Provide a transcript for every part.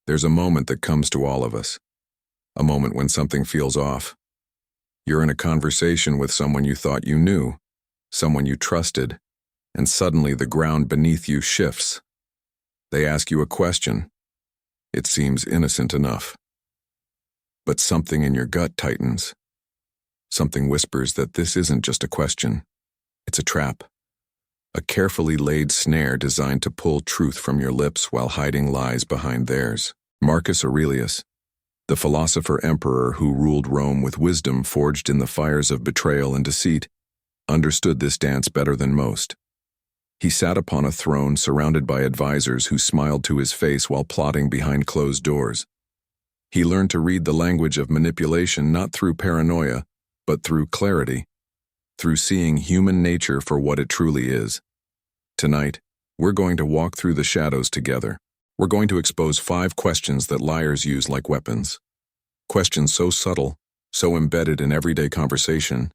There's a moment that comes to all of us. A moment when something feels off. You're in a conversation with someone you thought you knew, someone you trusted, and suddenly the ground beneath you shifts. They ask you a question. It seems innocent enough. But something in your gut tightens. Something whispers that this isn't just a question. It's a trap. A carefully laid snare designed to pull truth from your lips while hiding lies behind theirs. Marcus Aurelius, the philosopher-emperor who ruled Rome with wisdom forged in the fires of betrayal and deceit, understood this dance better than most. He sat upon a throne surrounded by advisors who smiled to his face while plotting behind closed doors. He learned to read the language of manipulation not through paranoia, but through clarity, through seeing human nature for what it truly is. Tonight, we're going to walk through the shadows together. We're going to expose 5 questions that liars use like weapons. Questions so subtle, so embedded in everyday conversation,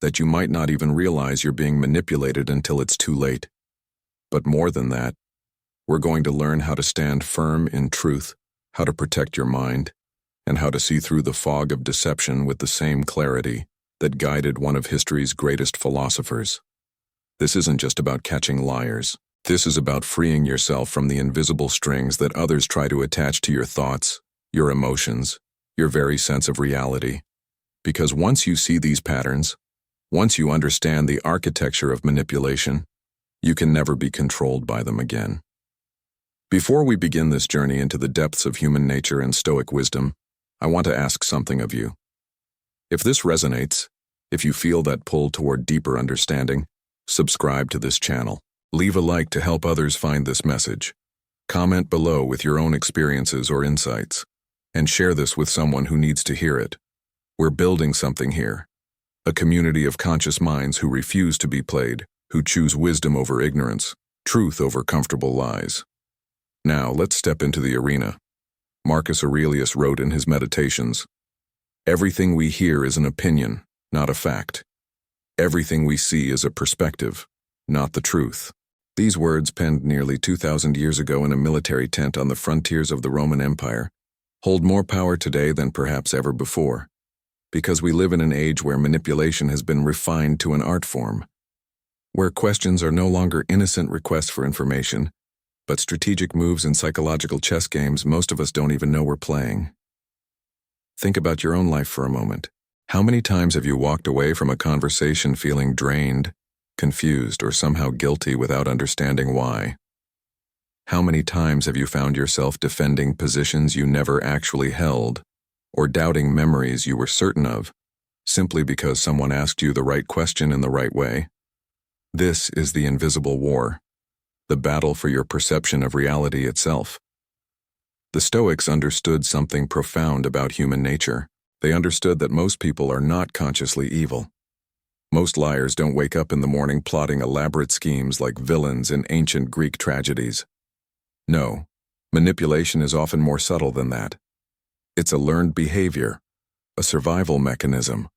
that you might not even realize you're being manipulated until it's too late. But more than that, we're going to learn how to stand firm in truth, how to protect your mind, and how to see through the fog of deception with the same clarity that guided one of history's greatest philosophers. This isn't just about catching liars. This is about freeing yourself from the invisible strings that others try to attach to your thoughts, your emotions, your very sense of reality. Because once you see these patterns, once you understand the architecture of manipulation, you can never be controlled by them again. Before we begin this journey into the depths of human nature and Stoic wisdom, I want to ask something of you. If this resonates, if you feel that pull toward deeper understanding, subscribe to this channel. Leave a like to help others find this message. Comment below with your own experiences or insights, and share this with someone who needs to hear it. We're building something here. A community of conscious minds who refuse to be played, who choose wisdom over ignorance, truth over comfortable lies. Now, let's step into the arena. Marcus Aurelius wrote in his Meditations, "Everything we hear is an opinion, not a fact. Everything we see is a perspective, not the truth." These words, penned nearly 2,000 years ago in a military tent on the frontiers of the Roman Empire, hold more power today than perhaps ever before, because we live in an age where manipulation has been refined to an art form, where questions are no longer innocent requests for information, but strategic moves in psychological chess games most of us don't even know we're playing. Think about your own life for a moment. How many times have you walked away from a conversation feeling drained, confused, or somehow guilty without understanding why? How many times have you found yourself defending positions you never actually held, or doubting memories you were certain of, simply because someone asked you the right question in the right way? This is the invisible war, the battle for your perception of reality itself. The Stoics understood something profound about human nature. They understood that most people are not consciously evil. Most liars don't wake up in the morning plotting elaborate schemes like villains in ancient Greek tragedies. No, manipulation is often more subtle than that. It's a learned behavior, a survival mechanism,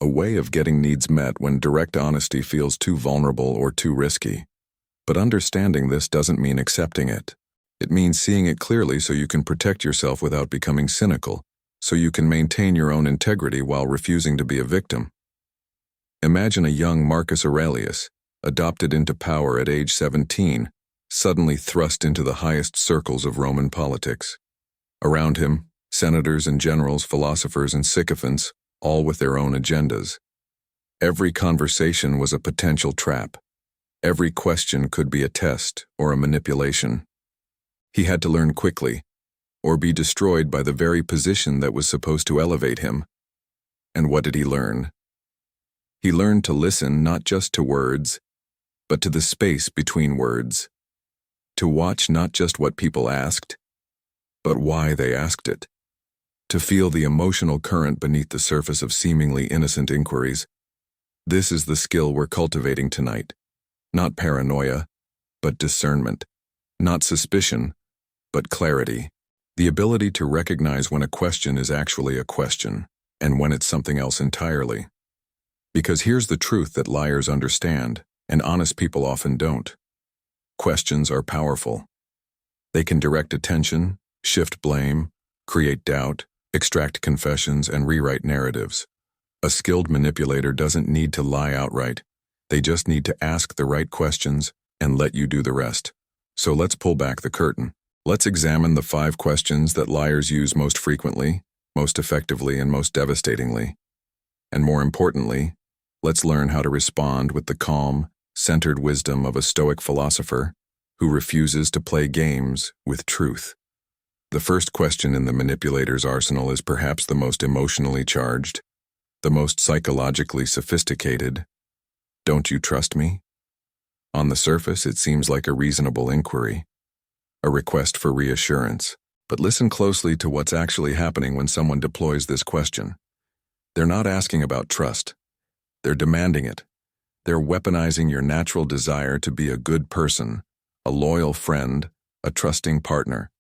a way of getting needs met when direct honesty feels too vulnerable or too risky. But understanding this doesn't mean accepting it. It means seeing it clearly so you can protect yourself without becoming cynical, so you can maintain your own integrity while refusing to be a victim. Imagine a young Marcus Aurelius, adopted into power at age 17, suddenly thrust into the highest circles of Roman politics. Around him, senators and generals, philosophers and sycophants, all with their own agendas. Every conversation was a potential trap. Every question could be a test or a manipulation. He had to learn quickly, or be destroyed by the very position that was supposed to elevate him. And what did he learn? He learned to listen not just to words, but to the space between words. To watch not just what people asked, but why they asked it. To feel the emotional current beneath the surface of seemingly innocent inquiries. This is the skill we're cultivating tonight. Not paranoia, but discernment. Not suspicion, but clarity. The ability to recognize when a question is actually a question, and when it's something else entirely. Because here's the truth that liars understand, and honest people often don't. Questions are powerful. They can direct attention, shift blame, create doubt, extract confessions, and rewrite narratives. A skilled manipulator doesn't need to lie outright. They just need to ask the right questions and let you do the rest. So let's pull back the curtain. Let's examine the 5 questions that liars use most frequently, most effectively, and most devastatingly. And more importantly, let's learn how to respond with the calm, centered wisdom of a Stoic philosopher who refuses to play games with truth. The first question in the manipulator's arsenal is perhaps the most emotionally charged, the most psychologically sophisticated. Don't you trust me? On the surface, it seems like a reasonable inquiry, a request for reassurance. But listen closely to what's actually happening when someone deploys this question. They're not asking about trust. They're demanding it. They're weaponizing your natural desire to be a good person, a loyal friend, a trusting partner.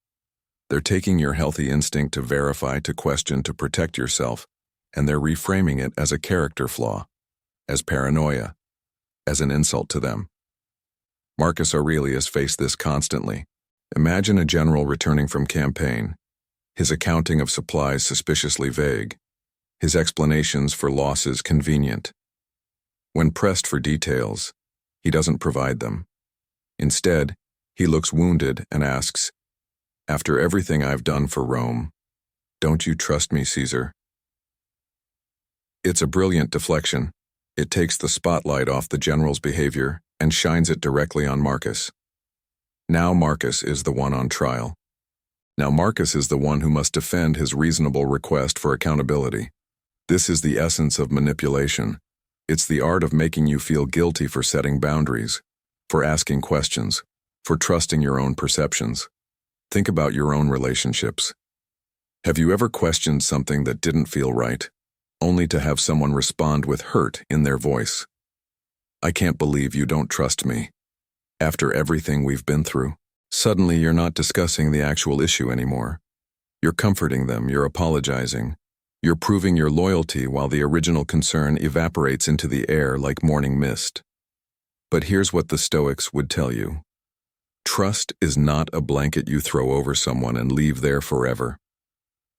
They're taking your healthy instinct to verify, to question, to protect yourself, and they're reframing it as a character flaw, as paranoia, as an insult to them. Marcus Aurelius faced this constantly. Imagine a general returning from campaign, his accounting of supplies suspiciously vague, his explanations for losses convenient. When pressed for details, he doesn't provide them. Instead, he looks wounded and asks, "After everything I've done for Rome, don't you trust me, Caesar?" It's a brilliant deflection. It takes the spotlight off the general's behavior and shines it directly on Marcus. Now Marcus is the one on trial. Now Marcus is the one who must defend his reasonable request for accountability. This is the essence of manipulation. It's the art of making you feel guilty for setting boundaries, for asking questions, for trusting your own perceptions. Think about your own relationships. Have you ever questioned something that didn't feel right, only to have someone respond with hurt in their voice? "I can't believe you don't trust me. After everything we've been through." Suddenly you're not discussing the actual issue anymore. You're comforting them, you're apologizing. You're proving your loyalty while the original concern evaporates into the air like morning mist. But here's what the Stoics would tell you. Trust is not a blanket you throw over someone and leave there forever.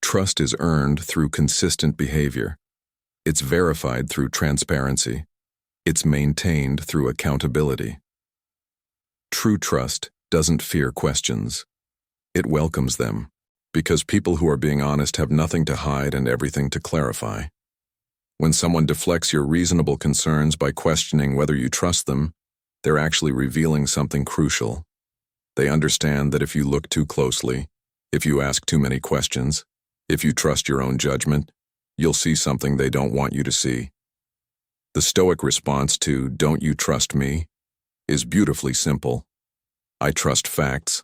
Trust is earned through consistent behavior. It's verified through transparency. It's maintained through accountability. True trust doesn't fear questions. It welcomes them, because people who are being honest have nothing to hide and everything to clarify. When someone deflects your reasonable concerns by questioning whether you trust them, they're actually revealing something crucial. They understand that if you look too closely, if you ask too many questions, if you trust your own judgment, you'll see something they don't want you to see. The Stoic response to "Don't you trust me?" is beautifully simple. I trust facts.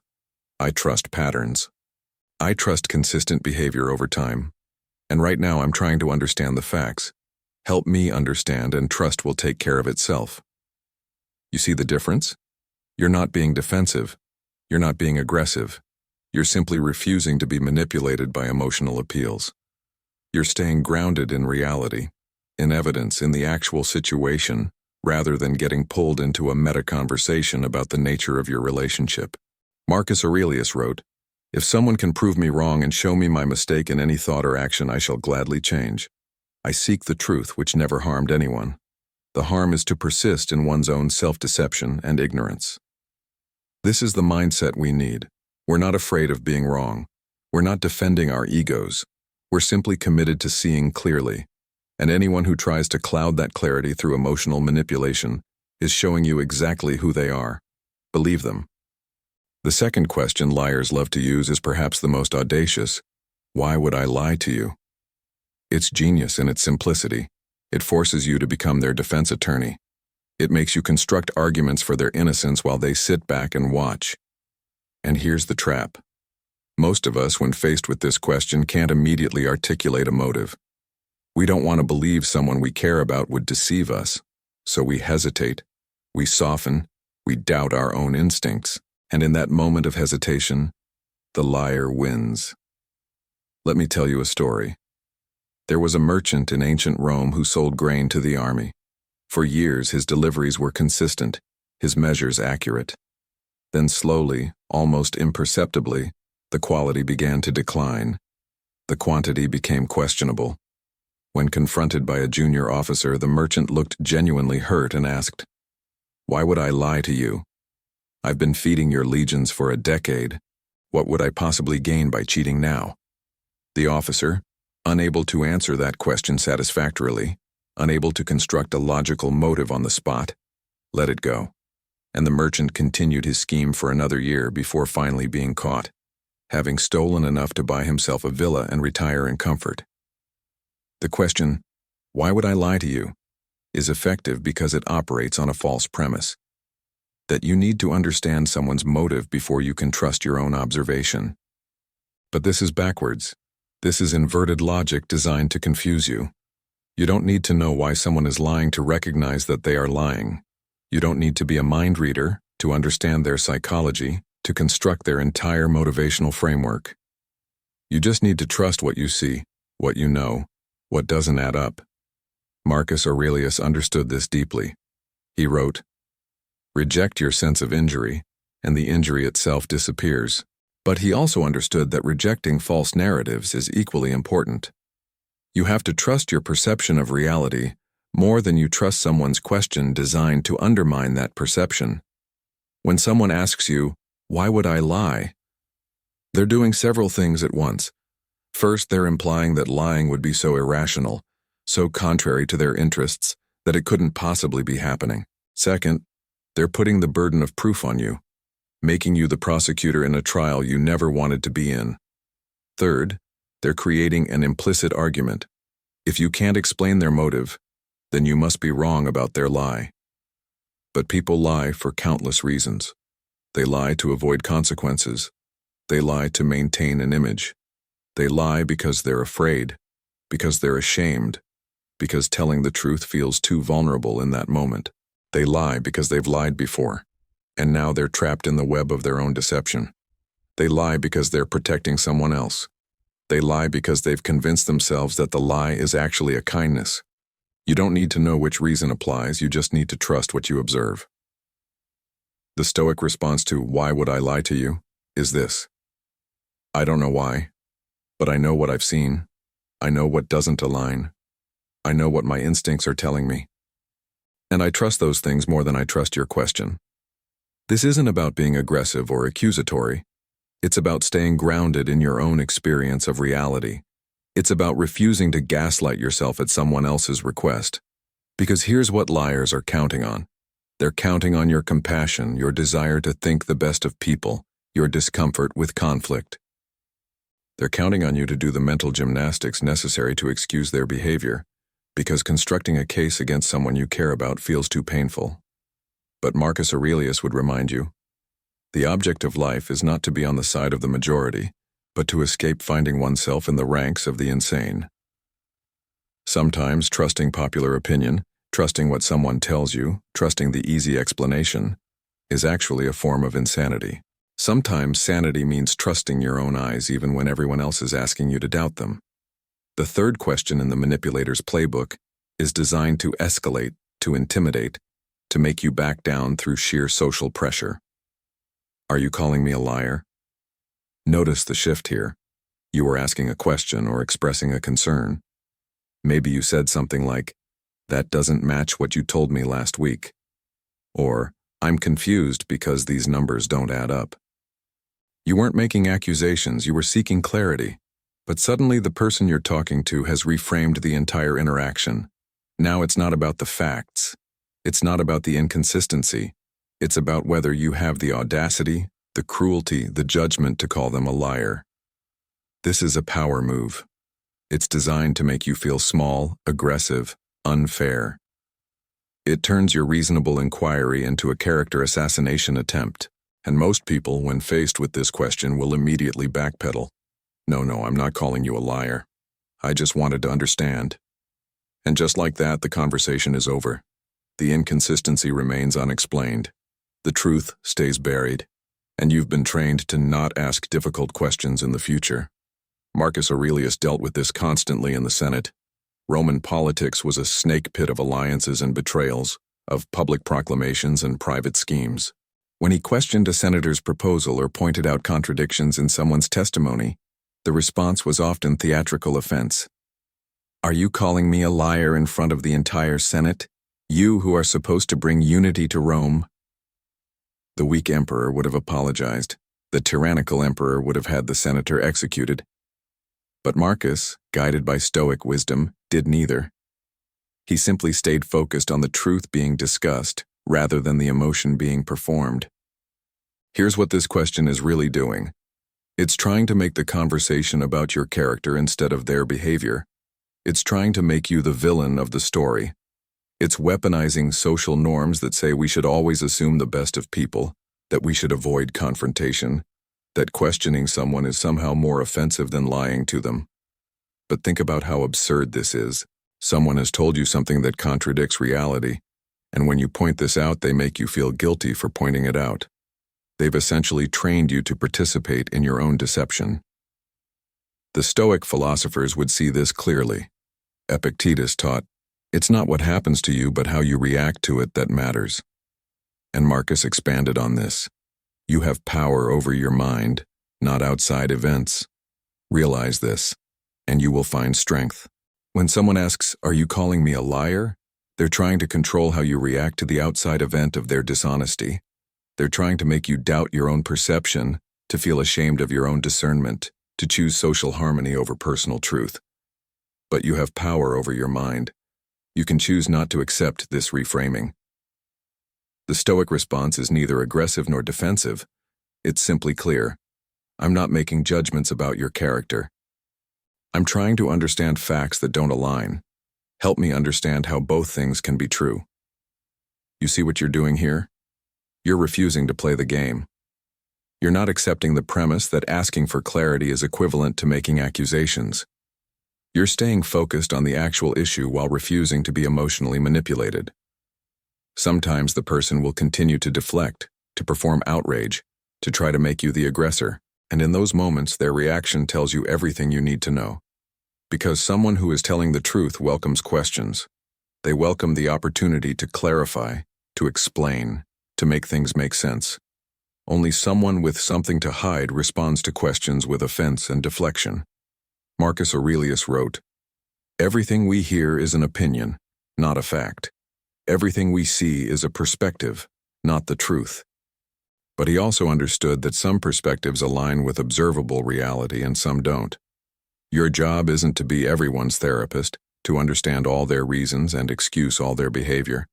I trust patterns. I trust consistent behavior over time. And right now I'm trying to understand the facts. Help me understand and trust will take care of itself. You see the difference? You're not being defensive. You're not being aggressive. You're simply refusing to be manipulated by emotional appeals. You're staying grounded in reality, in evidence, in the actual situation, rather than getting pulled into a meta-conversation about the nature of your relationship. Marcus Aurelius wrote, "If someone can prove me wrong and show me my mistake in any thought or action, I shall gladly change. I seek the truth which never harmed anyone. The harm is to persist in one's own self-deception and ignorance." This is the mindset we need. We're not afraid of being wrong. We're not defending our egos. We're simply committed to seeing clearly. And anyone who tries to cloud that clarity through emotional manipulation is showing you exactly who they are. Believe them. The second question liars love to use is perhaps the most audacious. Why would I lie to you? It's genius in its simplicity. It forces you to become their defense attorney. It makes you construct arguments for their innocence while they sit back and watch. And here's the trap. Most of us, when faced with this question, can't immediately articulate a motive. We don't want to believe someone we care about would deceive us, so we hesitate, we soften, we doubt our own instincts, and in that moment of hesitation, the liar wins. Let me tell you a story. There was a merchant in ancient Rome who sold grain to the army. For years, his deliveries were consistent, his measures accurate. Then slowly, almost imperceptibly, The quality began to decline. The quantity became questionable. When confronted by a junior officer, the merchant looked genuinely hurt and asked, "Why would I lie to you? I've been feeding your legions for a decade. What would I possibly gain by cheating now?" The officer, unable to answer that question satisfactorily, unable to construct a logical motive on the spot, let it go, and the merchant continued his scheme for another year before finally being caught, having stolen enough to buy himself a villa and retire in comfort. The question, "Why would I lie to you?" is effective because it operates on a false premise, that you need to understand someone's motive before you can trust your own observation. But this is backwards. This is inverted logic designed to confuse you. You don't need to know why someone is lying to recognize that they are lying. You don't need to be a mind reader to understand their psychology, to construct their entire motivational framework. You just need to trust what you see, what you know, what doesn't add up. Marcus Aurelius understood this deeply. He wrote, "Reject your sense of injury, and the injury itself disappears." But he also understood that rejecting false narratives is equally important. You have to trust your perception of reality more than you trust someone's question designed to undermine that perception. When someone asks you, "Why would I lie?" they're doing several things at once. First, they're implying that lying would be so irrational, so contrary to their interests, that it couldn't possibly be happening. Second, they're putting the burden of proof on you, making you the prosecutor in a trial you never wanted to be in. Third, they're creating an implicit argument. If you can't explain their motive, then you must be wrong about their lie. But people lie for countless reasons. They lie to avoid consequences. They lie to maintain an image. They lie because they're afraid, because they're ashamed, because telling the truth feels too vulnerable in that moment. They lie because they've lied before, and now they're trapped in the web of their own deception. They lie because they're protecting someone else. They lie because they've convinced themselves that the lie is actually a kindness. You don't need to know which reason applies, you just need to trust what you observe. The Stoic response to "Why would I lie to you?" is this: I don't know why, but I know what I've seen. I know what doesn't align. I know what my instincts are telling me. And I trust those things more than I trust your question. This isn't about being aggressive or accusatory. It's about staying grounded in your own experience of reality. It's about refusing to gaslight yourself at someone else's request. Because here's what liars are counting on. They're counting on your compassion, your desire to think the best of people, your discomfort with conflict. They're counting on you to do the mental gymnastics necessary to excuse their behavior, because constructing a case against someone you care about feels too painful. But Marcus Aurelius would remind you, the object of life is not to be on the side of the majority, but to escape finding oneself in the ranks of the insane. Sometimes trusting popular opinion, trusting what someone tells you, trusting the easy explanation, is actually a form of insanity. Sometimes sanity means trusting your own eyes even when everyone else is asking you to doubt them. The third question in the manipulator's playbook is designed to escalate, to intimidate, to make you back down through sheer social pressure. Are you calling me a liar? Notice the shift here. You were asking a question or expressing a concern. Maybe you said something like, "That doesn't match what you told me last week." Or, "I'm confused because these numbers don't add up." You weren't making accusations, you were seeking clarity. But suddenly the person you're talking to has reframed the entire interaction. Now it's not about the facts. It's not about the inconsistency. It's about whether you have the audacity, the cruelty, the judgment to call them a liar. This is a power move. It's designed to make you feel small, aggressive, unfair. It turns your reasonable inquiry into a character assassination attempt. And most people, when faced with this question, will immediately backpedal. No, I'm not calling you a liar. I just wanted to understand. And just like that, the conversation is over. The inconsistency remains unexplained. The truth stays buried. And you've been trained to not ask difficult questions in the future. Marcus Aurelius dealt with this constantly in the Senate. Roman politics was a snake pit of alliances and betrayals, of public proclamations and private schemes. When he questioned a senator's proposal or pointed out contradictions in someone's testimony, the response was often theatrical offense. "Are you calling me a liar in front of the entire Senate? You who are supposed to bring unity to Rome?" The weak emperor would have apologized. The tyrannical emperor would have had the senator executed. But Marcus, guided by Stoic wisdom, did neither. He simply stayed focused on the truth being discussed rather than the emotion being performed. Here's what this question is really doing. It's trying to make the conversation about your character instead of their behavior. It's trying to make you the villain of the story. It's weaponizing social norms that say we should always assume the best of people, that we should avoid confrontation, that questioning someone is somehow more offensive than lying to them. But think about how absurd this is. Someone has told you something that contradicts reality, and when you point this out, they make you feel guilty for pointing it out. They've essentially trained you to participate in your own deception. The Stoic philosophers would see this clearly. Epictetus taught, "It's not what happens to you, but how you react to it that matters." And Marcus expanded on this. You have power over your mind, not outside events. Realize this, and you will find strength. When someone asks, "Are you calling me a liar?" they're trying to control how you react to the outside event of their dishonesty. They're trying to make you doubt your own perception, to feel ashamed of your own discernment, to choose social harmony over personal truth. But you have power over your mind. You can choose not to accept this reframing. The Stoic response is neither aggressive nor defensive. It's simply clear. I'm not making judgments about your character. I'm trying to understand facts that don't align. Help me understand how both things can be true. You see what you're doing here? You're refusing to play the game. You're not accepting the premise that asking for clarity is equivalent to making accusations. You're staying focused on the actual issue while refusing to be emotionally manipulated. Sometimes the person will continue to deflect, to perform outrage, to try to make you the aggressor, and in those moments their reaction tells you everything you need to know. Because someone who is telling the truth welcomes questions. They welcome the opportunity to clarify, to explain, to make things make sense. Only someone with something to hide responds to questions with offense and deflection. Marcus Aurelius wrote, "Everything we hear is an opinion, not a fact. Everything we see is a perspective, not the truth." But he also understood that some perspectives align with observable reality and some don't. Your job isn't to be everyone's therapist, to understand all their reasons and excuse all their behavior.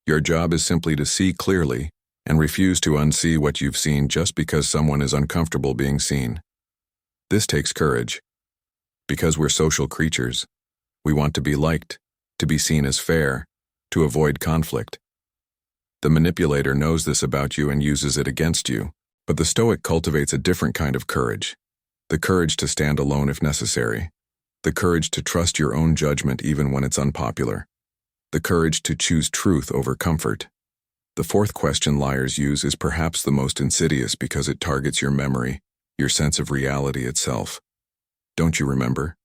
Your job is simply to see clearly and refuse to unsee what you've seen just because someone is uncomfortable being seen. This takes courage. Because we're social creatures, we want to be liked, to be seen as fair, to avoid conflict. The manipulator knows this about you and uses it against you, but the Stoic cultivates a different kind of courage. The courage to stand alone if necessary. The courage to trust your own judgment even when it's unpopular. The courage to choose truth over comfort. The fourth question liars use is perhaps the most insidious because it targets your memory, your sense of reality itself. Don't you remember?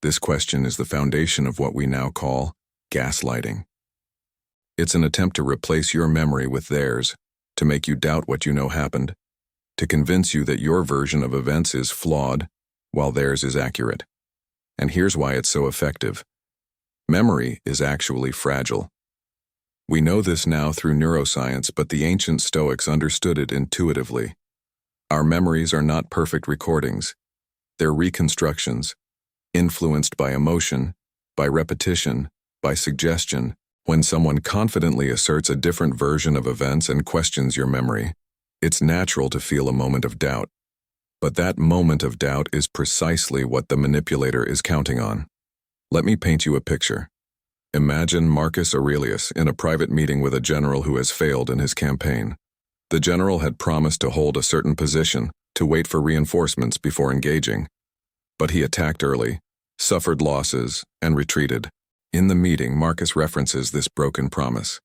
This question is the foundation of what we now call gaslighting. It's an attempt to replace your memory with theirs, to make you doubt what you know happened, to convince you that your version of events is flawed while theirs is accurate. And here's why it's so effective. Memory is actually fragile. We know this now through neuroscience, but the ancient Stoics understood it intuitively. Our memories are not perfect recordings. They're reconstructions, influenced by emotion, by repetition, by suggestion. When someone confidently asserts a different version of events and questions your memory, it's natural to feel a moment of doubt. But that moment of doubt is precisely what the manipulator is counting on. Let me paint you a picture. Imagine Marcus Aurelius in a private meeting with a general who has failed in his campaign. The general had promised to hold a certain position, to wait for reinforcements before engaging. But he attacked early, suffered losses, and retreated. In the meeting, Marcus references this broken promise.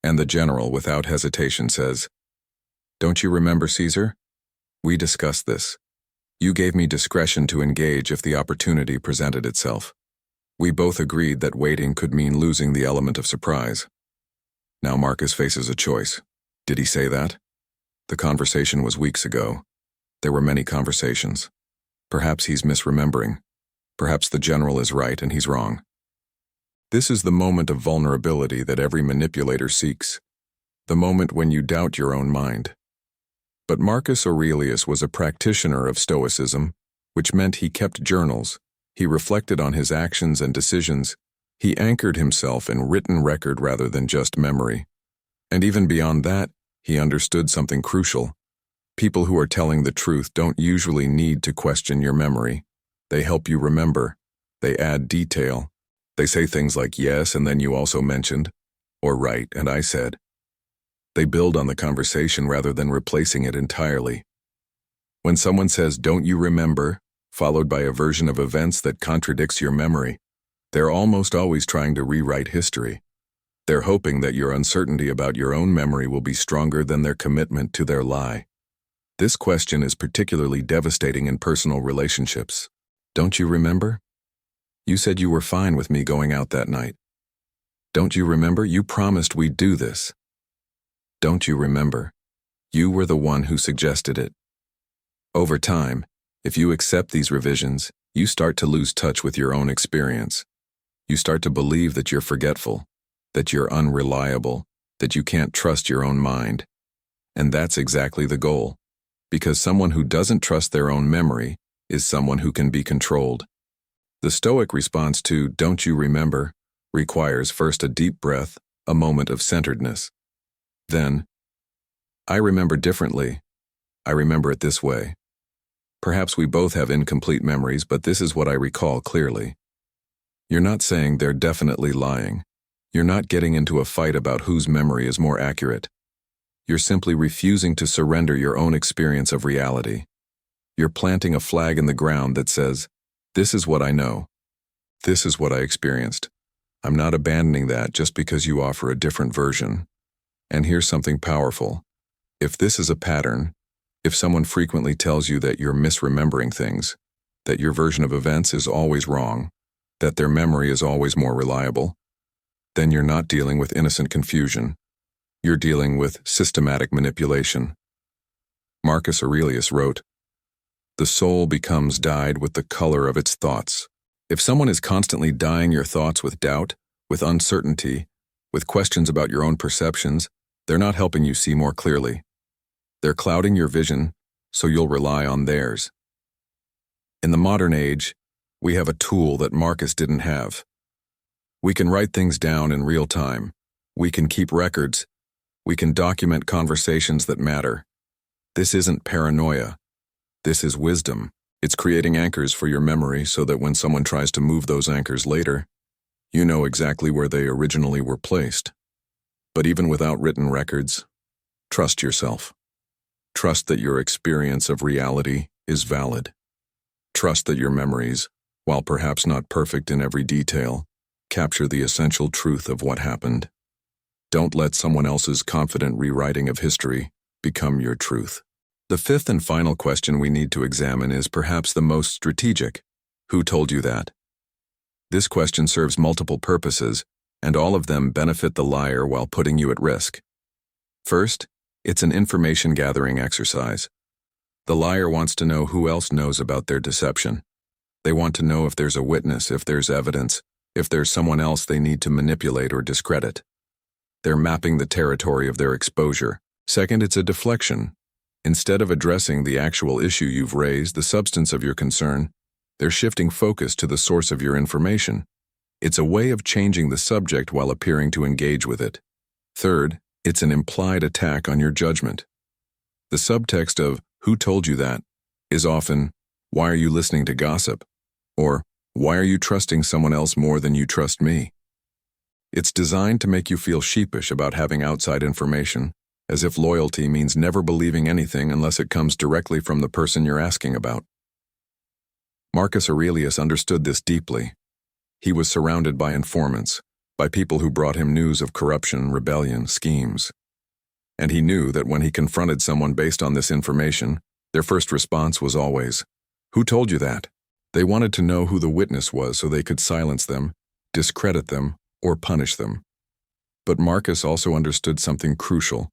And the general, without hesitation, says, "Don't you remember, Caesar? We discussed this. You gave me discretion to engage if the opportunity presented itself. We both agreed that waiting could mean losing the element of surprise." Now Marcus faces a choice. Did he say that? The conversation was weeks ago. There were many conversations. Perhaps he's misremembering. Perhaps the general is right and he's wrong. This is the moment of vulnerability that every manipulator seeks. The moment when you doubt your own mind. But Marcus Aurelius was a practitioner of Stoicism, which meant he kept journals, he reflected on his actions and decisions, he anchored himself in written record rather than just memory. And even beyond that, he understood something crucial. People who are telling the truth don't usually need to question your memory. They help you remember. They add detail. They say things like yes, and then you also mentioned, or right, and I said. They build on the conversation rather than replacing it entirely. When someone says, "Don't you remember?" followed by a version of events that contradicts your memory, they're almost always trying to rewrite history. They're hoping that your uncertainty about your own memory will be stronger than their commitment to their lie. This question is particularly devastating in personal relationships. Don't you remember? You said you were fine with me going out that night. Don't you remember? You promised we'd do this. Don't you remember? You were the one who suggested it. Over time, if you accept these revisions, you start to lose touch with your own experience. You start to believe that you're forgetful, that you're unreliable, that you can't trust your own mind. And that's exactly the goal. Because someone who doesn't trust their own memory is someone who can be controlled. The Stoic response to "don't you remember" requires first a deep breath, a moment of centeredness. Then, I remember differently. I remember it this way. Perhaps we both have incomplete memories, but this is what I recall clearly. You're not saying they're definitely lying. You're not getting into a fight about whose memory is more accurate. You're simply refusing to surrender your own experience of reality. You're planting a flag in the ground that says, "This is what I know. This is what I experienced. I'm not abandoning that just because you offer a different version." And here's something powerful. If this is a pattern, if someone frequently tells you that you're misremembering things, that your version of events is always wrong, that their memory is always more reliable, then you're not dealing with innocent confusion. You're dealing with systematic manipulation. Marcus Aurelius wrote, "The soul becomes dyed with the color of its thoughts." If someone is constantly dyeing your thoughts with doubt, with uncertainty, with questions about your own perceptions, they're not helping you see more clearly. They're clouding your vision, so you'll rely on theirs. In the modern age, we have a tool that Marcus didn't have. We can write things down in real time. We can keep records. We can document conversations that matter. This isn't paranoia. This is wisdom. It's creating anchors for your memory so that when someone tries to move those anchors later, you know exactly where they originally were placed. But even without written records, trust yourself. Trust that your experience of reality is valid. Trust that your memories, while perhaps not perfect in every detail, capture the essential truth of what happened. Don't let someone else's confident rewriting of history become your truth. The fifth and final question we need to examine is perhaps the most strategic. Who told you that? This question serves multiple purposes, and all of them benefit the liar while putting you at risk. First, it's an information-gathering exercise. The liar wants to know who else knows about their deception. They want to know if there's a witness, if there's evidence, if there's someone else they need to manipulate or discredit. They're mapping the territory of their exposure. Second, it's a deflection. Instead of addressing the actual issue you've raised, the substance of your concern, they're shifting focus to the source of your information. It's a way of changing the subject while appearing to engage with it. Third, it's an implied attack on your judgment. The subtext of "who told you that" is often, "Why are you listening to gossip?" or "Why are you trusting someone else more than you trust me?" It's designed to make you feel sheepish about having outside information, as if loyalty means never believing anything unless it comes directly from the person you're asking about. Marcus Aurelius understood this deeply. He was surrounded by informants, by people who brought him news of corruption, rebellion, schemes. And he knew that when he confronted someone based on this information, their first response was always, "Who told you that?" They wanted to know who the witness was so they could silence them, discredit them, or punish them. But Marcus also understood something crucial.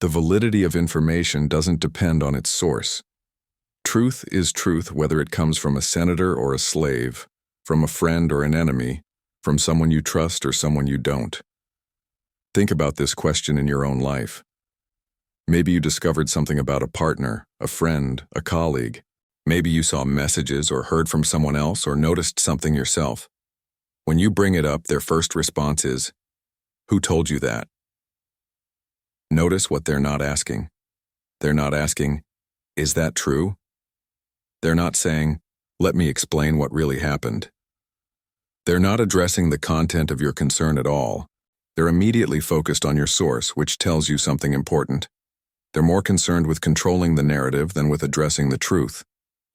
The validity of information doesn't depend on its source. Truth is truth whether it comes from a senator or a slave, from a friend or an enemy, from someone you trust or someone you don't. Think about this question in your own life. Maybe you discovered something about a partner, a friend, a colleague. Maybe you saw messages or heard from someone else or noticed something yourself. When you bring it up, their first response is, "Who told you that?" Notice what they're not asking. They're not asking, "Is that true?" They're not saying, "Let me explain what really happened." They're not addressing the content of your concern at all. They're immediately focused on your source, which tells you something important. They're more concerned with controlling the narrative than with addressing the truth.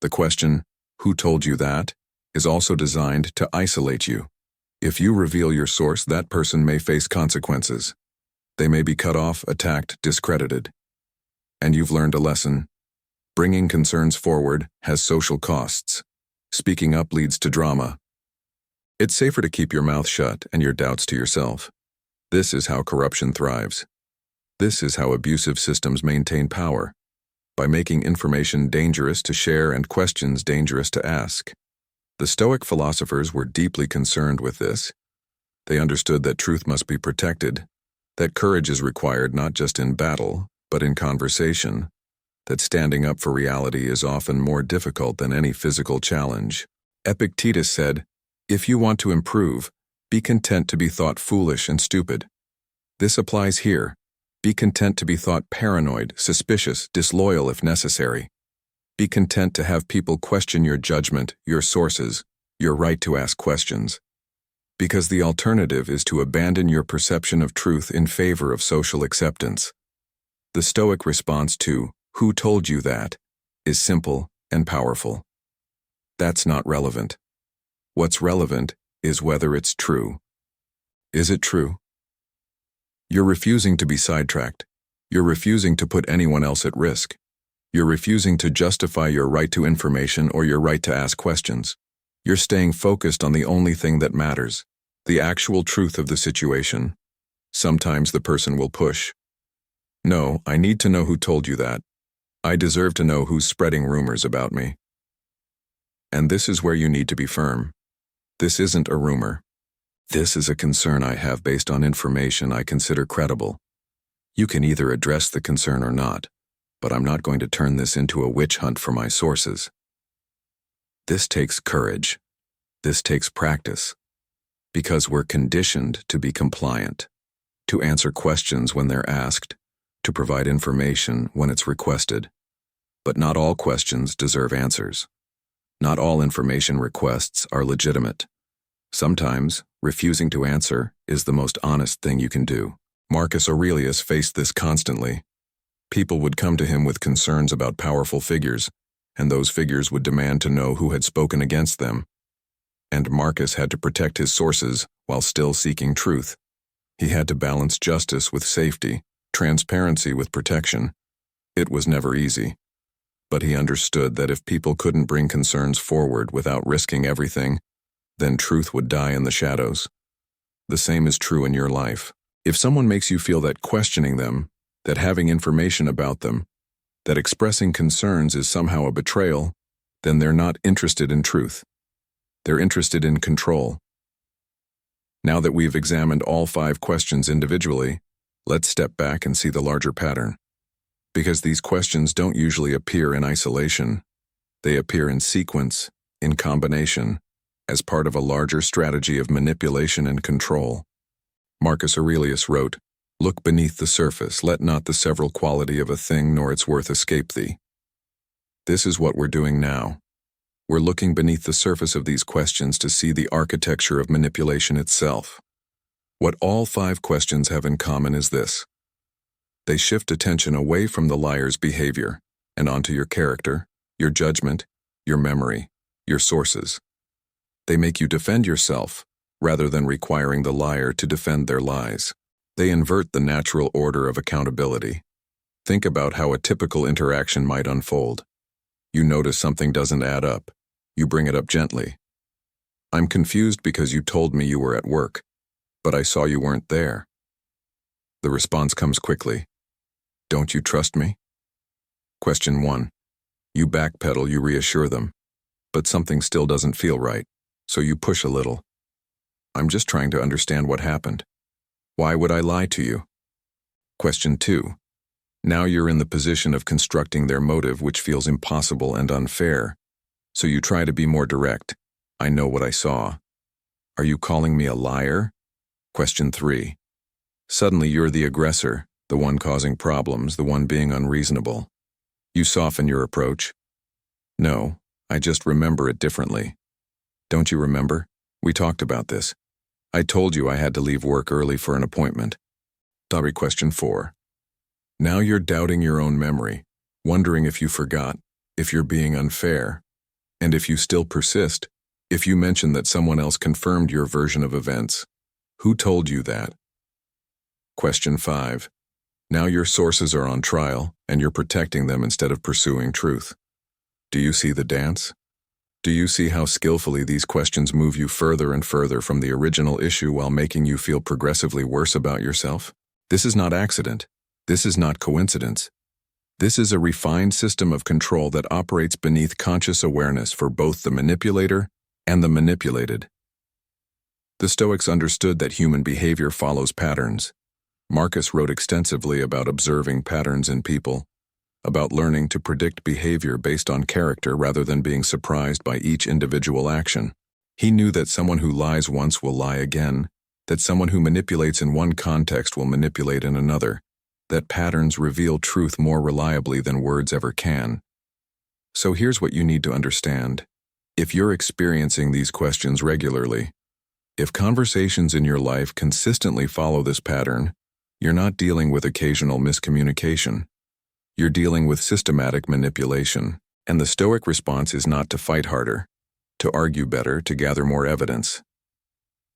The question, "Who told you that?" is also designed to isolate you. If you reveal your source, that person may face consequences. They may be cut off, attacked, discredited. And you've learned a lesson. Bringing concerns forward has social costs. Speaking up leads to drama. It's safer to keep your mouth shut and your doubts to yourself. This is how corruption thrives. This is how abusive systems maintain power, by making information dangerous to share and questions dangerous to ask. The Stoic philosophers were deeply concerned with this. They understood that truth must be protected, that courage is required not just in battle, but in conversation, that standing up for reality is often more difficult than any physical challenge. Epictetus said, "If you want to improve, be content to be thought foolish and stupid." This applies here. Be content to be thought paranoid, suspicious, disloyal if necessary. Be content to have people question your judgment, your sources, your right to ask questions. Because the alternative is to abandon your perception of truth in favor of social acceptance. The Stoic response to, "Who told you that?" is simple and powerful. That's not relevant. What's relevant is whether it's true. Is it true? You're refusing to be sidetracked. You're refusing to put anyone else at risk. You're refusing to justify your right to information or your right to ask questions. You're staying focused on the only thing that matters, the actual truth of the situation. Sometimes the person will push. "No, I need to know who told you that. I deserve to know who's spreading rumors about me." And this is where you need to be firm. This isn't a rumor. This is a concern I have based on information I consider credible. You can either address the concern or not, but I'm not going to turn this into a witch hunt for my sources. This takes courage. This takes practice. Because we're conditioned to be compliant, to answer questions when they're asked, to provide information when it's requested. But not all questions deserve answers. Not all information requests are legitimate. Sometimes, refusing to answer is the most honest thing you can do. Marcus Aurelius faced this constantly. People would come to him with concerns about powerful figures, and those figures would demand to know who had spoken against them. And Marcus had to protect his sources while still seeking truth. He had to balance justice with safety, transparency with protection. It was never easy. But he understood that if people couldn't bring concerns forward without risking everything, then truth would die in the shadows. The same is true in your life. If someone makes you feel that questioning them, that having information about them, that expressing concerns is somehow a betrayal, then they're not interested in truth. They're interested in control. Now that we've examined all 5 questions individually, let's step back and see the larger pattern. Because these questions don't usually appear in isolation. They appear in sequence, in combination, as part of a larger strategy of manipulation and control. Marcus Aurelius wrote, "Look beneath the surface, let not the several quality of a thing nor its worth escape thee." This is what we're doing now. We're looking beneath the surface of these questions to see the architecture of manipulation itself. What all 5 questions have in common is this. They shift attention away from the liar's behavior and onto your character, your judgment, your memory, your sources. They make you defend yourself rather than requiring the liar to defend their lies. They invert the natural order of accountability. Think about how a typical interaction might unfold. You notice something doesn't add up. You bring it up gently. "I'm confused because you told me you were at work, but I saw you weren't there." The response comes quickly. Don't you trust me? Question 1. You backpedal, you reassure them, but something still doesn't feel right, so you push a little. I'm just trying to understand what happened. Why would I lie to you? Question 2. Now you're in the position of constructing their motive, which feels impossible and unfair, so you try to be more direct. I know what I saw. Are you calling me a liar? Question 3. Suddenly you're the aggressor, the one causing problems, the one being unreasonable. You soften your approach. No, I just remember it differently. Don't you remember? We talked about this. I told you I had to leave work early for an appointment. Question 4. Now you're doubting your own memory, wondering if you forgot, if you're being unfair, and if you still persist, if you mention that someone else confirmed your version of events. Who told you that? Question 5. Now your sources are on trial, and you're protecting them instead of pursuing truth. Do you see the dance? Do you see how skillfully these questions move you further and further from the original issue while making you feel progressively worse about yourself? This is not accident. This is not coincidence. This is a refined system of control that operates beneath conscious awareness for both the manipulator and the manipulated. The Stoics understood that human behavior follows patterns. Marcus wrote extensively about observing patterns in people, about learning to predict behavior based on character rather than being surprised by each individual action. He knew that someone who lies once will lie again, that someone who manipulates in one context will manipulate in another, that patterns reveal truth more reliably than words ever can. So here's what you need to understand. If you're experiencing these questions regularly, if conversations in your life consistently follow this pattern, you're not dealing with occasional miscommunication. You're dealing with systematic manipulation. And the Stoic response is not to fight harder, to argue better, to gather more evidence.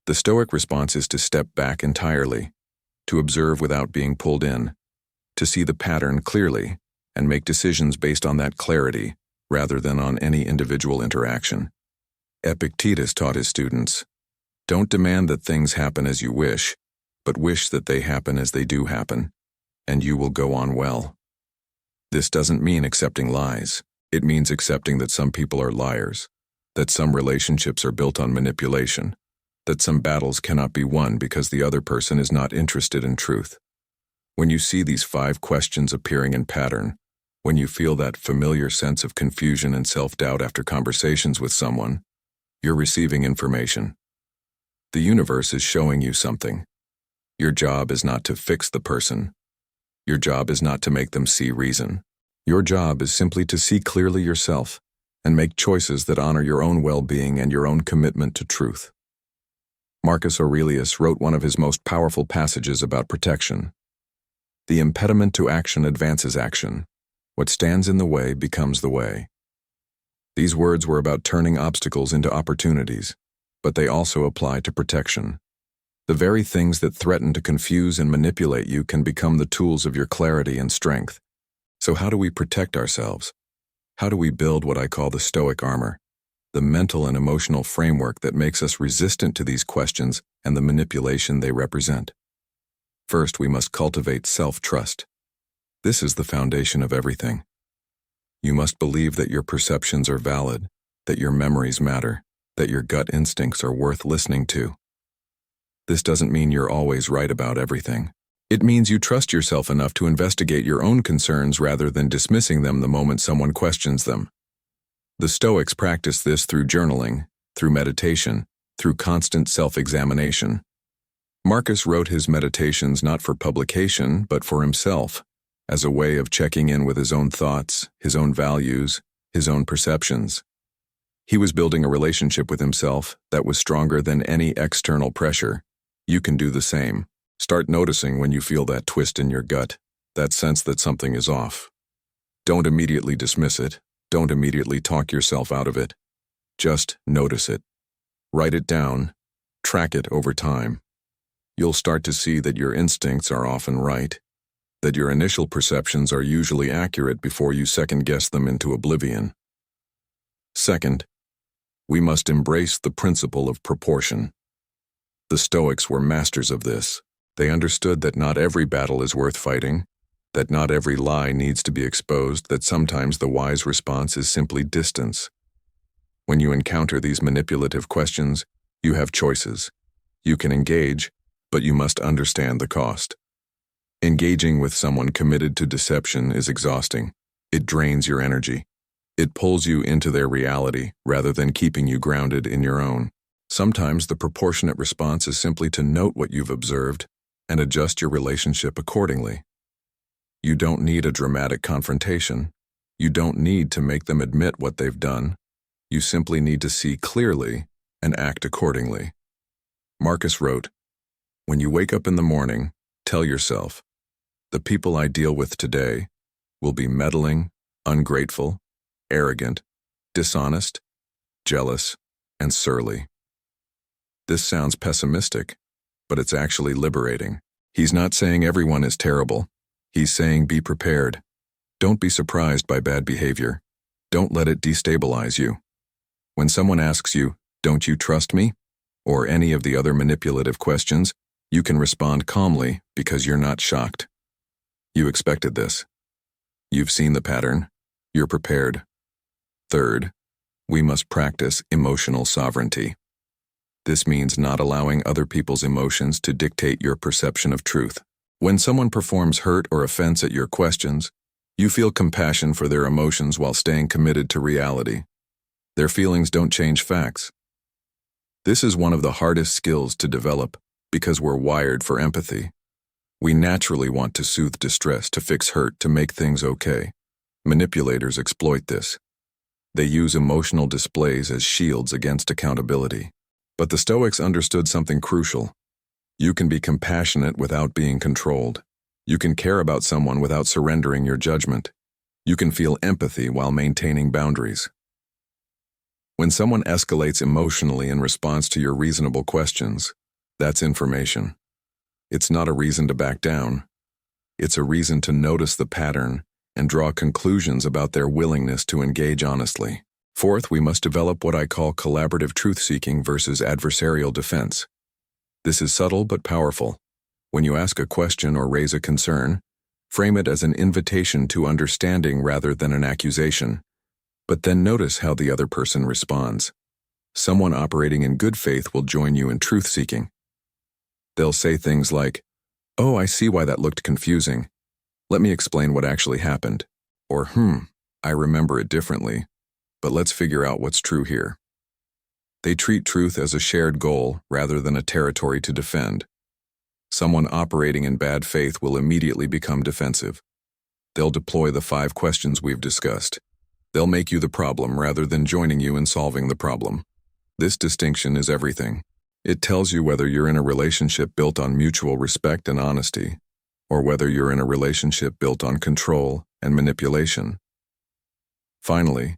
The Stoic response is to step back entirely, to observe without being pulled in, to see the pattern clearly and make decisions based on that clarity rather than on any individual interaction. Epictetus taught his students, don't demand that things happen as you wish, but wish that they happen as they do happen, and you will go on well. This doesn't mean accepting lies. It means accepting that some people are liars, that some relationships are built on manipulation, that some battles cannot be won because the other person is not interested in truth. When you see these 5 questions appearing in pattern, when you feel that familiar sense of confusion and self-doubt after conversations with someone, you're receiving information. The universe is showing you something. Your job is not to fix the person. Your job is not to make them see reason. Your job is simply to see clearly yourself and make choices that honor your own well-being and your own commitment to truth. Marcus Aurelius wrote one of his most powerful passages about protection. The impediment to action advances action. What stands in the way becomes the way. These words were about turning obstacles into opportunities, but they also apply to protection. The very things that threaten to confuse and manipulate you can become the tools of your clarity and strength. So how do we protect ourselves? How do we build what I call the Stoic armor, the mental and emotional framework that makes us resistant to these questions and the manipulation they represent? First, we must cultivate self-trust. This is the foundation of everything. You must believe that your perceptions are valid, that your memories matter, that your gut instincts are worth listening to. This doesn't mean you're always right about everything. It means you trust yourself enough to investigate your own concerns rather than dismissing them the moment someone questions them. The Stoics practice this through journaling, through meditation, through constant self-examination. Marcus wrote his meditations not for publication, but for himself, as a way of checking in with his own thoughts, his own values, his own perceptions. He was building a relationship with himself that was stronger than any external pressure. You can do the same. Start noticing when you feel that twist in your gut, that sense that something is off. Don't immediately dismiss it. Don't immediately talk yourself out of it. Just notice it. Write it down. Track it over time. You'll start to see that your instincts are often right, that your initial perceptions are usually accurate before you second-guess them into oblivion. Second, we must embrace the principle of proportion. The Stoics were masters of this. They understood that not every battle is worth fighting, that not every lie needs to be exposed, that sometimes the wise response is simply distance. When you encounter these manipulative questions, you have choices. You can engage, but you must understand the cost. Engaging with someone committed to deception is exhausting. It drains your energy. It pulls you into their reality rather than keeping you grounded in your own. Sometimes the proportionate response is simply to note what you've observed and adjust your relationship accordingly. You don't need a dramatic confrontation. You don't need to make them admit what they've done. You simply need to see clearly and act accordingly. Marcus wrote, "When you wake up in the morning, tell yourself, the people I deal with today will be meddling, ungrateful, arrogant, dishonest, jealous, and surly." This sounds pessimistic, but it's actually liberating. He's not saying everyone is terrible. He's saying be prepared. Don't be surprised by bad behavior. Don't let it destabilize you. When someone asks you, "Don't you trust me?" or any of the other manipulative questions, you can respond calmly because you're not shocked. You expected this. You've seen the pattern. You're prepared. Third, we must practice emotional sovereignty. This means not allowing other people's emotions to dictate your perception of truth. When someone performs hurt or offense at your questions, you feel compassion for their emotions while staying committed to reality. Their feelings don't change facts. This is one of the hardest skills to develop because we're wired for empathy. We naturally want to soothe distress, to fix hurt, to make things okay. Manipulators exploit this. They use emotional displays as shields against accountability. But the Stoics understood something crucial. You can be compassionate without being controlled. You can care about someone without surrendering your judgment. You can feel empathy while maintaining boundaries. When someone escalates emotionally in response to your reasonable questions, that's information. It's not a reason to back down. It's a reason to notice the pattern and draw conclusions about their willingness to engage honestly. Fourth, we must develop what I call collaborative truth-seeking versus adversarial defense. This is subtle but powerful. When you ask a question or raise a concern, frame it as an invitation to understanding rather than an accusation. But then notice how the other person responds. Someone operating in good faith will join you in truth-seeking. They'll say things like, "Oh, I see why that looked confusing. Let me explain what actually happened." Or, "I remember it differently. But let's figure out what's true here." They treat truth as a shared goal rather than a territory to defend. Someone operating in bad faith will immediately become defensive. They'll deploy the 5 questions we've discussed. They'll make you the problem rather than joining you in solving the problem. This distinction is everything. It tells you whether you're in a relationship built on mutual respect and honesty, or whether you're in a relationship built on control and manipulation. Finally,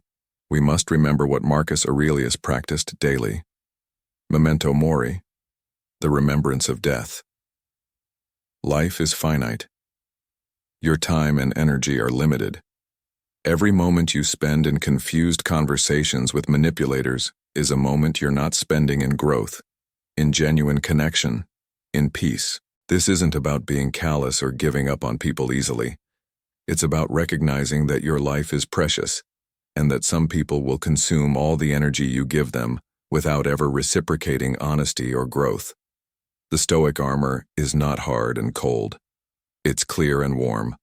we must remember what Marcus Aurelius practiced daily. Memento mori, the remembrance of death. Life is finite. Your time and energy are limited. Every moment you spend in confused conversations with manipulators is a moment you're not spending in growth, in genuine connection, in peace. This isn't about being callous or giving up on people easily. It's about recognizing that your life is precious, and that some people will consume all the energy you give them without ever reciprocating honesty or growth. The Stoic armor is not hard and cold. It's clear and warm.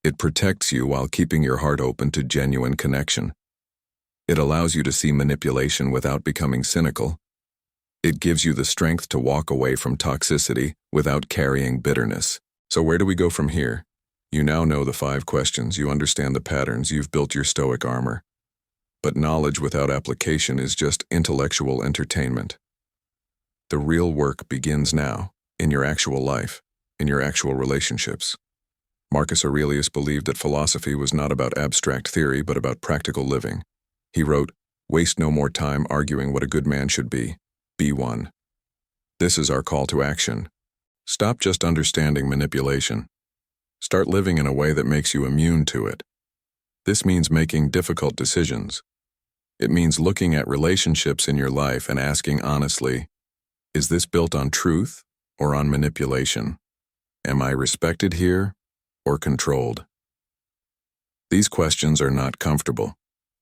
It protects you while keeping your heart open to genuine connection. It allows you to see manipulation without becoming cynical. It gives you the strength to walk away from toxicity without carrying bitterness. So where do we go from here? You now know the 5 questions, you understand the patterns, you've built your Stoic armor. But knowledge without application is just intellectual entertainment. The real work begins now, in your actual life, in your actual relationships. Marcus Aurelius believed that philosophy was not about abstract theory, but about practical living. He wrote, "Waste no more time arguing what a good man should be. Be one." This is our call to action. Stop just understanding manipulation. Start living in a way that makes you immune to it. This means making difficult decisions. It means looking at relationships in your life and asking honestly, is this built on truth or on manipulation? Am I respected here or controlled? These questions are not comfortable.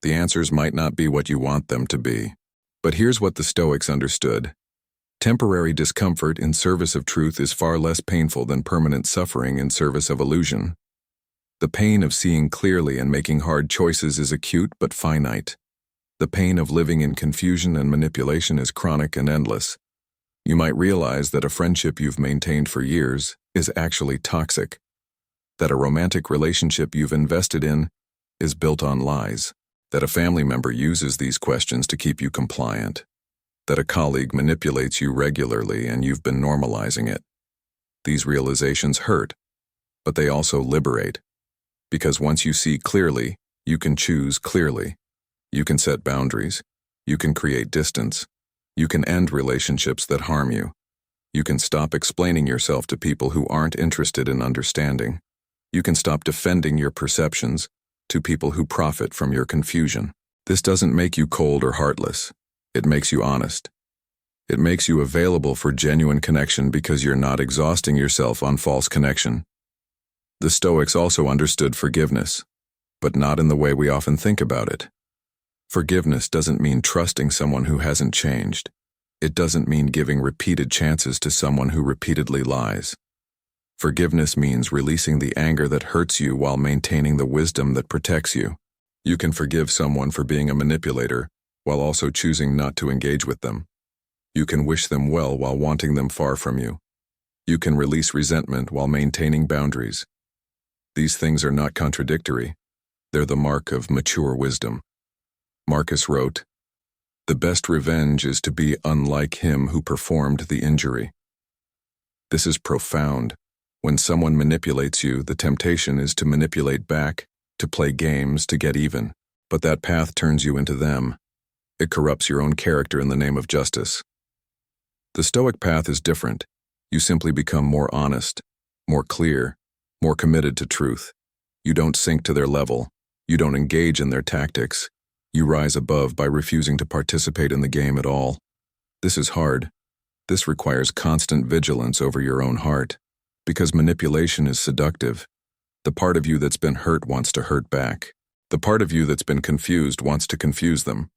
The answers might not be what you want them to be. But here's what the Stoics understood. Temporary discomfort in service of truth is far less painful than permanent suffering in service of illusion. The pain of seeing clearly and making hard choices is acute but finite. The pain of living in confusion and manipulation is chronic and endless. You might realize that a friendship you've maintained for years is actually toxic, that a romantic relationship you've invested in is built on lies, that a family member uses these questions to keep you compliant, that a colleague manipulates you regularly and you've been normalizing it. These realizations hurt, but they also liberate. Because once you see clearly, you can choose clearly. You can set boundaries. You can create distance. You can end relationships that harm you. You can stop explaining yourself to people who aren't interested in understanding. You can stop defending your perceptions to people who profit from your confusion. This doesn't make you cold or heartless. It makes you honest. It makes you available for genuine connection because you're not exhausting yourself on false connection. The Stoics also understood forgiveness, but not in the way we often think about it. Forgiveness doesn't mean trusting someone who hasn't changed. It doesn't mean giving repeated chances to someone who repeatedly lies. Forgiveness means releasing the anger that hurts you while maintaining the wisdom that protects you. You can forgive someone for being a manipulator while also choosing not to engage with them. You can wish them well while wanting them far from you. You can release resentment while maintaining boundaries. These things are not contradictory. They're the mark of mature wisdom. Marcus wrote, "The best revenge is to be unlike him who performed the injury." This is profound. When someone manipulates you, the temptation is to manipulate back, to play games, to get even. But that path turns you into them. It corrupts your own character in the name of justice. The Stoic path is different. You simply become more honest, more clear, more committed to truth. You don't sink to their level. You don't engage in their tactics. You rise above by refusing to participate in the game at all. This is hard. This requires constant vigilance over your own heart. Because manipulation is seductive. The part of you that's been hurt wants to hurt back. The part of you that's been confused wants to confuse them.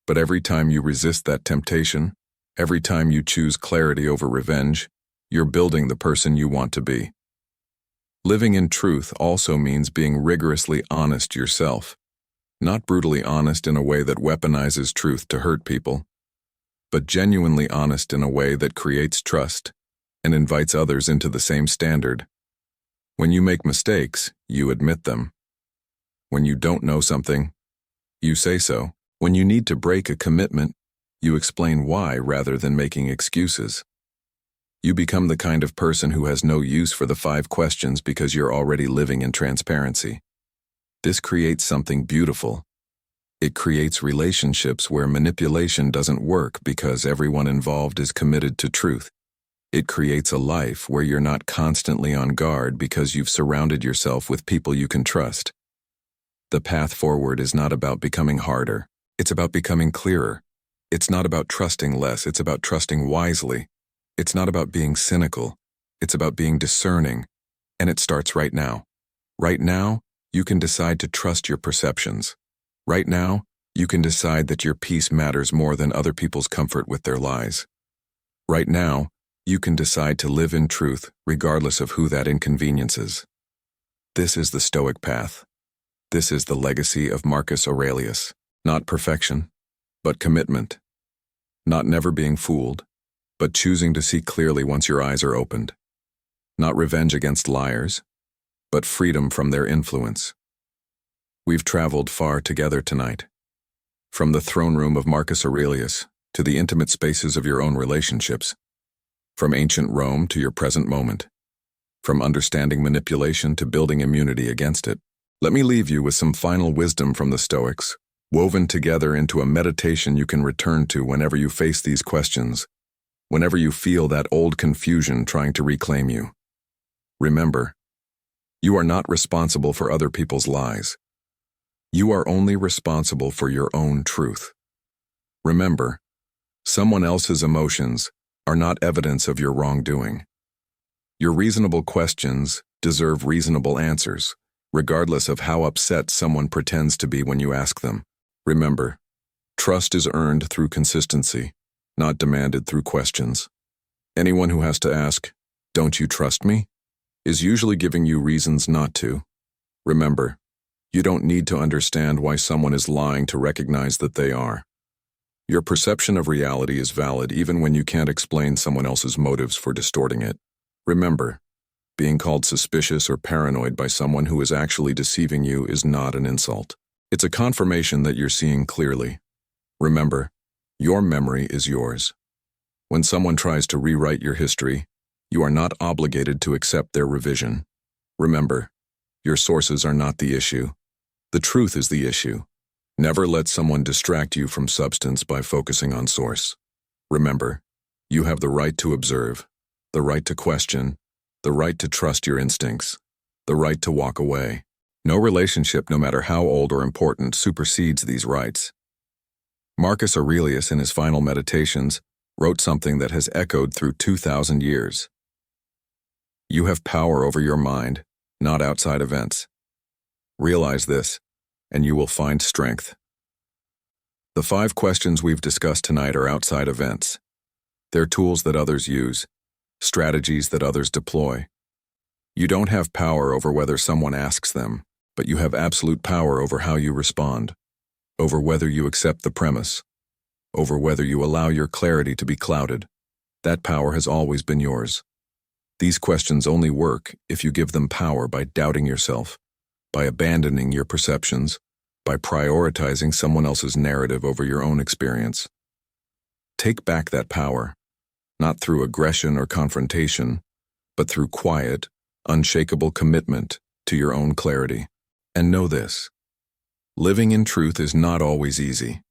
But every time you resist that temptation, every time you choose clarity over revenge, you're building the person you want to be. Living in truth also means being rigorously honest yourself. Not brutally honest in a way that weaponizes truth to hurt people, but genuinely honest in a way that creates trust and invites others into the same standard. When you make mistakes, you admit them. When you don't know something, you say so. When you need to break a commitment, you explain why rather than making excuses. You become the kind of person who has no use for the 5 questions because you're already living in transparency. This creates something beautiful. It creates relationships where manipulation doesn't work because everyone involved is committed to truth. It creates a life where you're not constantly on guard because you've surrounded yourself with people you can trust. The path forward is not about becoming harder. It's about becoming clearer. It's not about trusting less. It's about trusting wisely. It's not about being cynical. It's about being discerning. And it starts right now. Right now, you can decide to trust your perceptions. Right now, you can decide that your peace matters more than other people's comfort with their lies. Right now, you can decide to live in truth regardless of who that inconveniences. This is the Stoic path. This is the legacy of Marcus Aurelius. Not perfection, but commitment. Not never being fooled, but choosing to see clearly once your eyes are opened. Not revenge against liars, but freedom from their influence. We've traveled far together tonight. From the throne room of Marcus Aurelius to the intimate spaces of your own relationships. From ancient Rome to your present moment. From understanding manipulation to building immunity against it. Let me leave you with some final wisdom from the Stoics, woven together into a meditation you can return to whenever you face these questions, whenever you feel that old confusion trying to reclaim you. Remember, you are not responsible for other people's lies. You are only responsible for your own truth. Remember, someone else's emotions are not evidence of your wrongdoing. Your reasonable questions deserve reasonable answers, regardless of how upset someone pretends to be when you ask them. Remember, trust is earned through consistency, not demanded through questions. Anyone who has to ask, "Don't you trust me?" is usually giving you reasons not to. Remember, you don't need to understand why someone is lying to recognize that they are. Your perception of reality is valid even when you can't explain someone else's motives for distorting it. Remember, being called suspicious or paranoid by someone who is actually deceiving you is not an insult. It's a confirmation that you're seeing clearly. Remember, your memory is yours. When someone tries to rewrite your history, you are not obligated to accept their revision. Remember, your sources are not the issue. The truth is the issue. Never let someone distract you from substance by focusing on source. Remember, you have the right to observe, the right to question, the right to trust your instincts, the right to walk away. No relationship, no matter how old or important, supersedes these rights. Marcus Aurelius, in his final meditations, wrote something that has echoed through 2,000 years. You have power over your mind, not outside events. Realize this, and you will find strength. The 5 questions we've discussed tonight are outside events. They're tools that others use, strategies that others deploy. You don't have power over whether someone asks them, but you have absolute power over how you respond, over whether you accept the premise, over whether you allow your clarity to be clouded. That power has always been yours. These questions only work if you give them power by doubting yourself, by abandoning your perceptions, by prioritizing someone else's narrative over your own experience. Take back that power, not through aggression or confrontation, but through quiet, unshakable commitment to your own clarity. And know this: living in truth is not always easy.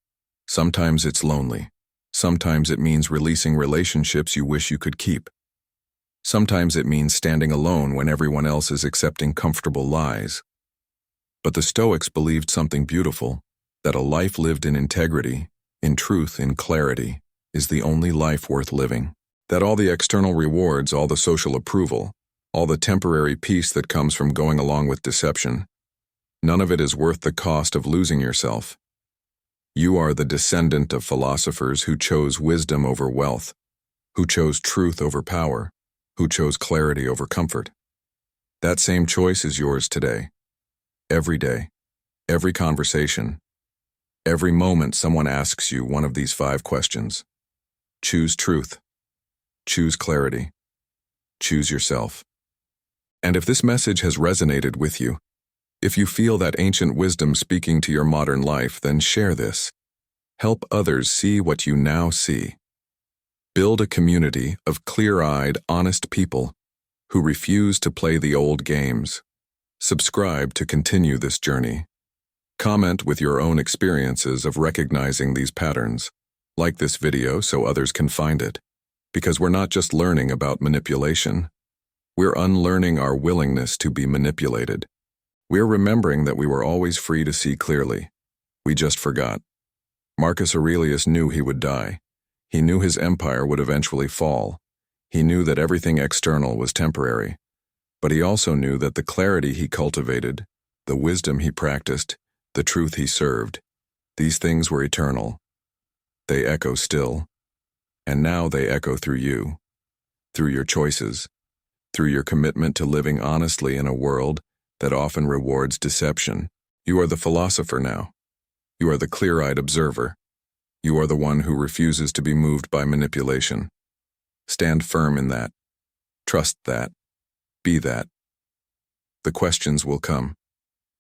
Sometimes it's lonely. Sometimes it means releasing relationships you wish you could keep. Sometimes it means standing alone when everyone else is accepting comfortable lies. But the Stoics believed something beautiful, that a life lived in integrity, in truth, in clarity, is the only life worth living. That all the external rewards, all the social approval, all the temporary peace that comes from going along with deception, none of it is worth the cost of losing yourself. You are the descendant of philosophers who chose wisdom over wealth, who chose truth over power, who chose clarity over comfort. That same choice is yours today. Every day, every conversation, every moment someone asks you one of these 5 questions. Choose truth. Choose clarity. Choose yourself. And if this message has resonated with you, if you feel that ancient wisdom speaking to your modern life, then share this. Help others see what you now see. Build a community of clear-eyed, honest people who refuse to play the old games. Subscribe to continue this journey. Comment with your own experiences of recognizing these patterns. Like this video so others can find it. Because we're not just learning about manipulation. We're unlearning our willingness to be manipulated. We're remembering that we were always free to see clearly. We just forgot. Marcus Aurelius knew he would die. He knew his empire would eventually fall. He knew that everything external was temporary. But he also knew that the clarity he cultivated, the wisdom he practiced, the truth he served, these things were eternal. They echo still. And now they echo through you, through your choices, through your commitment to living honestly in a world that often rewards deception. You are the philosopher now. You are the clear-eyed observer. You are the one who refuses to be moved by manipulation. Stand firm in that. Trust that. Be that. The questions will come.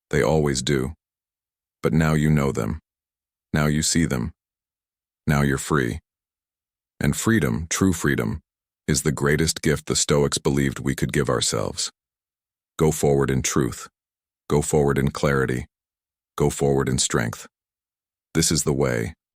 They always do. But now you know them. Now you see them. Now you're free. And freedom, true freedom, is the greatest gift the Stoics believed we could give ourselves. Go forward in truth. Go forward in clarity. Go forward in strength. This is the way.